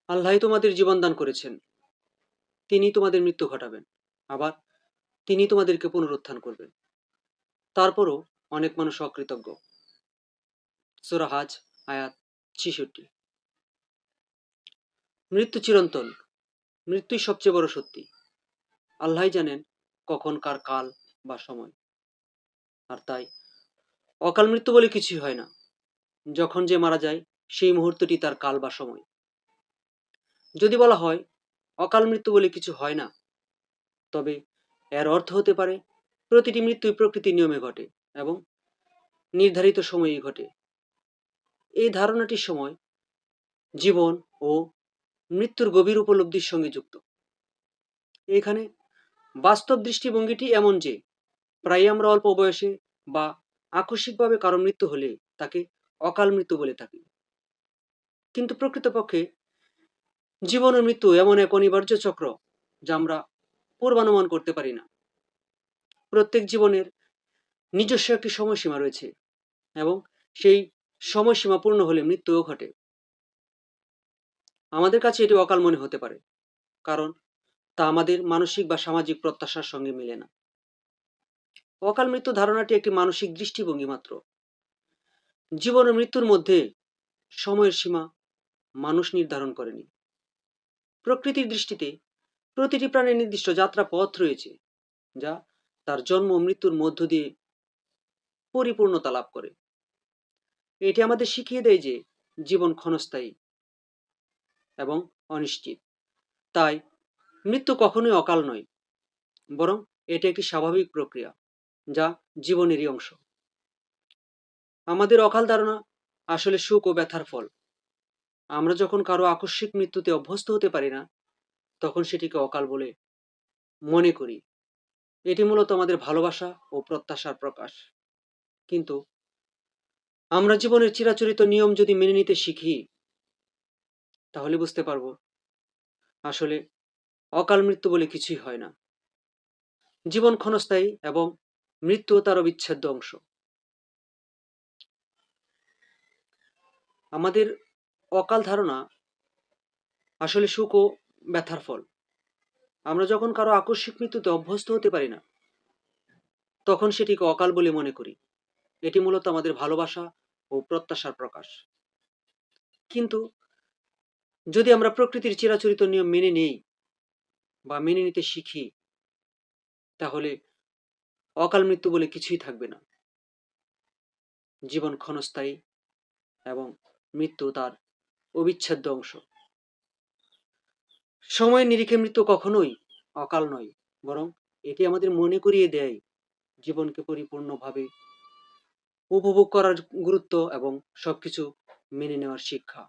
আল্লাহই তোমাদের জীবন দান করেছেন, তিনি তোমাদের মৃত্যু ঘটাবেন, আবার তিনি তোমাদেরকে পুনরুত্থান করবেন। তারপরও অনেক মানুষ অকৃতজ্ঞ। সূরা হাজ আয়াত ৬৬। মৃত্যু চিরন্তন, মৃত্যুই সবচেয়ে বড় সত্যি। আল্লাহই জানেন কখন কার কাল বা সময়। আর তাই অকাল মৃত্যু বলে কিছুই হয় না। যখন যে মারা যায় সেই মুহূর্তটি তার কাল বা সময়। যদি বলা হয় অকাল মৃত্যু বলে কিছু হয় না, তবে এর অর্থ হতে পারে প্রতিটি মৃত্যুই প্রকৃতির নিয়মে ঘটে এবং নির্ধারিত সময়েই ঘটে। এই ধারণাটির সময় জীবন ও মৃত্যুর গভীর উপলব্ধির সঙ্গে যুক্ত। এখানে বাস্তব দৃষ্টিভঙ্গিটি এমন যে প্রায় আমরা অল্প বয়সে বা আকস্মিকভাবে কারো মৃত্যু হলে তাকে অকাল মৃত্যু বলে থাকি। কিন্তু প্রকৃতপক্ষে জীবন ও মৃত্যু এমন এক অনিবার্য চক্র যা আমরা পূর্বানুমান করতে পারি না। প্রত্যেক জীবনের নিজস্ব একটি সময়সীমা রয়েছে এবং সেই সময়সীমা পূর্ণ হলে মৃত্যুও ঘটে। আমাদের কাছে এটি অকাল মনে হতে পারে, কারণ তা আমাদের মানসিক বা সামাজিক প্রত্যাশার সঙ্গে মেলে না। অকাল মৃত্যু ধারণাটি একটি মানসিক দৃষ্টিভঙ্গি মাত্র। জীবন ও মৃত্যুর মধ্যে সময়ের সীমা মানুষ নির্ধারণ করেনি। প্রকৃতির দৃষ্টিতে প্রতিটি প্রাণীর নির্দিষ্ট যাত্রা পথ রয়েছে, যা তার জন্ম ও মৃত্যুর মধ্য দিয়ে পরিপূর্ণতা লাভ করে। এটি আমাদের শিখিয়ে দেয় যে জীবন ক্ষণস্থায়ী এবং অনিশ্চিত। তাই মৃত্যু কখনোই অকাল নয়, বরং এটি একটি স্বাভাবিক প্রক্রিয়া যা জীবনেরই অংশ। আমাদের অকাল ধারণা আসলে সুখ ও ব্যথার ফল। আমরা যখন কারো আকস্মিক মৃত্যুতে অভ্যস্ত হতে পারি না, তখন সেটিকে অকাল বলে মনে করি। এটি মূলত আমাদের ভালোবাসা ও প্রত্যাশার প্রকাশ। কিন্তু আমরা জীবনের চিরাচরিত নিয়ম যদি মেনে নিতে শিখি, তাহলে বুঝতে পারবো আসলে অকাল মৃত্যু বলে কিছুই হয় না। জীবন ক্ষণস্থায়ী এবং মৃত্যু তার অবিচ্ছেদ্য অংশ। আমাদের অকাল ধারণা আসলে সুখ ও ব্যথার ফল। আমরা যখন কারো আকস্মিক মৃত্যুতে অভ্যস্ত হতে পারি না, তখন সেটিকে অকাল বলে মনে করি। এটি মূলত আমাদের ভালোবাসা ও প্রত্যাশার প্রকাশ। কিন্তু যদি আমরা প্রকৃতির চিরাচরিত নিয়ম মেনে নেই বা মেনে নিতে শিখি, তাহলে অকাল মৃত্যু বলে কিছুই থাকবে না। জীবন ক্ষণস্থায়ী এবং মৃত্যু তার অবিচ্ছেদ্য অংশ। সময়ের নিরিখে মৃত্যু কখনোই অকাল নয়, বরং এটি আমাদের মনে করিয়ে দেয় জীবনকে পরিপূর্ণভাবে উপভোগ করার গুরুত্ব এবং সবকিছু মেনে নেওয়ার শিক্ষা।